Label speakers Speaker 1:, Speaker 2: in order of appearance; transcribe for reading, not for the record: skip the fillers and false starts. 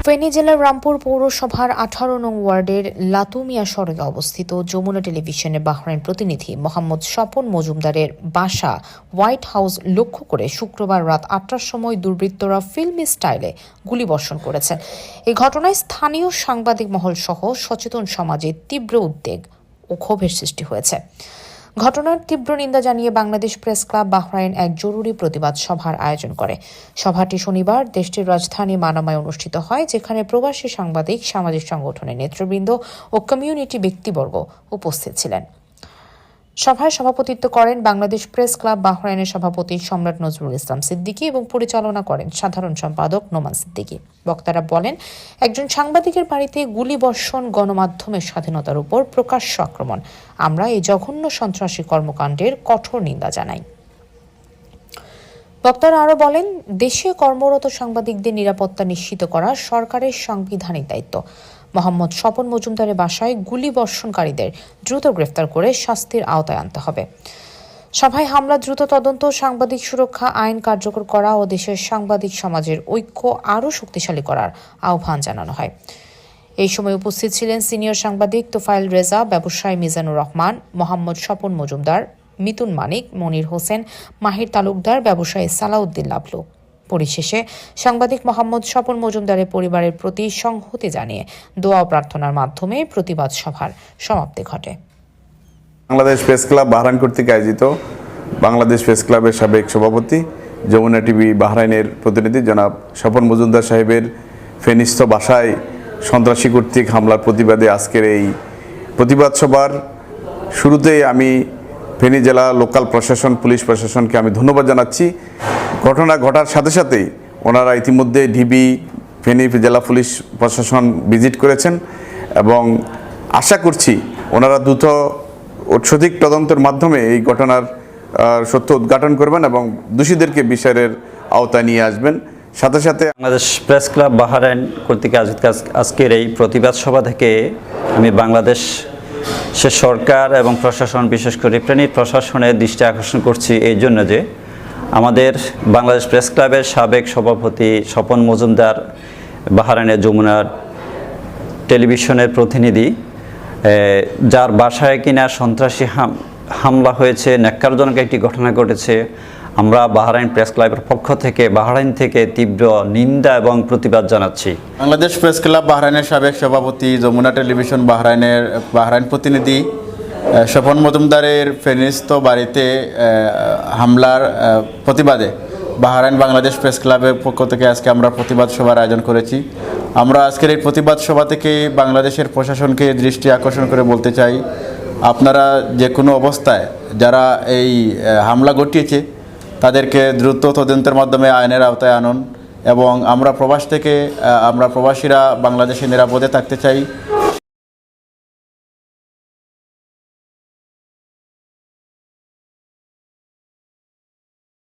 Speaker 1: ফেনী জেলার রামপুর পৌরসভার 18 নং ওয়ার্ডের লাতুমিয়া সড়কে অবস্থিত যমুনা টেলিভিশনের বাহরাইন প্রতিনিধি মোহাম্মদ স্বপন মজুমদারের বাসা হোয়াইট হাউস লক্ষ্য করে শুক্রবার রাত 8টার সময় দুর্বৃত্তরা ফিল্মি স্টাইলে গুলিবর্ষণ করেছেন। এই ঘটনায় স্থানীয় সাংবাদিক মহল সহ সচেতন সমাজে তীব্র উদ্বেগ ও ক্ষোভের সৃষ্টি হয়েছে। ঘটনার তীব্র নিন্দা জানিয়ে বাংলাদেশ প্রেস ক্লাব বাহরাইন এক জরুরি প্রতিবাদ সভার আয়োজন করে। সভাটি শনিবার দেশটির রাজধানী মানামায় অনুষ্ঠিত হয়, যেখানে প্রবাসী সাংবাদিক, সামাজিক সংগঠনের নেতৃবৃন্দ ও কমিউনিটি ব্যক্তিবর্গ উপস্থিত ছিলেন। সভায় সভাপতিত্ব করেন বাংলাদেশ প্রেস ক্লাব বাহরাইনের সভাপতি সম্রাট নজরুল ইসলাম সিদ্দিকী এবং পরিচালনা করেন সাধারণ সম্পাদক নোমান সিদ্দিকী। বক্তারা বলেন, একজন সাংবাদিকের বাড়িতে গুলিবর্ষণ গণমাধ্যমের স্বাধীনতার উপর প্রকাশ্য আক্রমণ। আমরা এই জঘন্য সন্ত্রাসী কর্মকাণ্ডের কঠোর নিন্দা জানাই। বক্তারা আরও বলেন, দেশে কর্মরত সাংবাদিকদের নিরাপত্তা নিশ্চিত করা সরকারের সাংবিধানিক দায়িত্ব। মোহাম্মদ স্বপন মজুমদারের বাসায় গুলিবর্ষণকারীদের দ্রুত গ্রেফতার করে শাস্তির আওতায় আনতে হবে। সভায় হামলা দ্রুত তদন্ত, সাংবাদিক সুরক্ষা আইন কার্যকর করা ও দেশের সাংবাদিক সমাজের ঐক্য আরও শক্তিশালী করার আহ্বান জানানো হয়। এই সময় উপস্থিত ছিলেন সিনিয়র সাংবাদিক তোফায়েল রেজা, ব্যবসায়ী মিজানুর রহমান, মোহাম্মদ স্বপন মজুমদার, মিতুন মানিক, মনির হোসেন, মাহির তালুকদার, ব্যবসায়ী সালাউদ্দিন লাভলু। পরিশেষে সাংবাদিক মোহাম্মদ স্বপন মজুমদারের পরিবারের প্রতি সংহতি জানিয়ে দোয়া ও প্রার্থনার মাধ্যমে প্রতিবাদ সভার সমাপ্তি ঘটে।
Speaker 2: বাংলাদেশ প্রেস ক্লাব বাহরাইন কর্তৃক আয়োজিত বাংলাদেশ প্রেস ক্লাবের সাবেক সভাপতি, যমুনা টিভি বাহরাইনের প্রতিনিধি জনাব স্বপন মজুমদার সাহেবের ফেনীস্থ বাসায় সন্ত্রাসী কর্তৃক হামলার প্রতিবাদে আজকের এই প্রতিবাদ সভার শুরুতেই আমি ফেনী জেলা লোকাল প্রশাসন, পুলিশ প্রশাসনকে আমি ধন্যবাদ জানাচ্ছি। ঘটনা ঘটার সাথে সাথেই ওনারা ইতিমধ্যে ঢিবি, ফেনী জেলা পুলিশ প্রশাসন ভিজিট করেছেন এবং আশা করছি ওনারা দ্রুত সঠিক তদন্তের মাধ্যমে এই ঘটনার সত্য উদ্ঘাটন করবেন এবং দোষীদেরকে বিচারের আওতায় নিয়ে আসবেন। সাথে সাথে
Speaker 3: বাংলাদেশ প্রেস ক্লাব বাহরাইন কর্তৃক আজকের এই প্রতিবাদ সভা থেকে আমি বাংলাদেশ সরকার এবং প্রশাসন, বিশেষ করে ফেনী প্রশাসনের দৃষ্টি আকর্ষণ করছি এই জন্য যে আমাদের বাংলাদেশ প্রেস ক্লাবের সাবেক সভাপতি স্বপন মজুমদার, বাহরাইনের যমুনা টেলিভিশনের প্রতিনিধি, যার বাসায় কিনা সন্ত্রাসী হামলা হয়েছে, ন্যাক্কারজনক একটি ঘটনা ঘটেছে। আমরা বাহরাইন প্রেস ক্লাবের পক্ষ থেকে বাহরাইন থেকে তীব্র নিন্দা এবং প্রতিবাদ জানাচ্ছি।
Speaker 4: বাংলাদেশ প্রেস ক্লাব বাহরাইনের সাবেক সভাপতি, যমুনা টেলিভিশন বাহরাইন প্রতিনিধি স্বপন মজুমদারের ফেনীস্থ বাড়িতে হামলার প্রতিবাদে বাহরাইন বাংলাদেশ প্রেস ক্লাবের পক্ষ থেকে আজকে আমরা প্রতিবাদ সভার আয়োজন করেছি। আমরা আজকের এই প্রতিবাদ সভা থেকে বাংলাদেশের প্রশাসনকে দৃষ্টি আকর্ষণ করে বলতে চাই, আপনারা যে কোনো অবস্থায় যারা এই হামলা ঘটিয়েছে তাদেরকে দ্রুত তদন্তের মাধ্যমে আইনের আওতায় আনুন এবং আমরা প্রবাসীরা বাংলাদেশে নিরাপদে থাকতে চাই।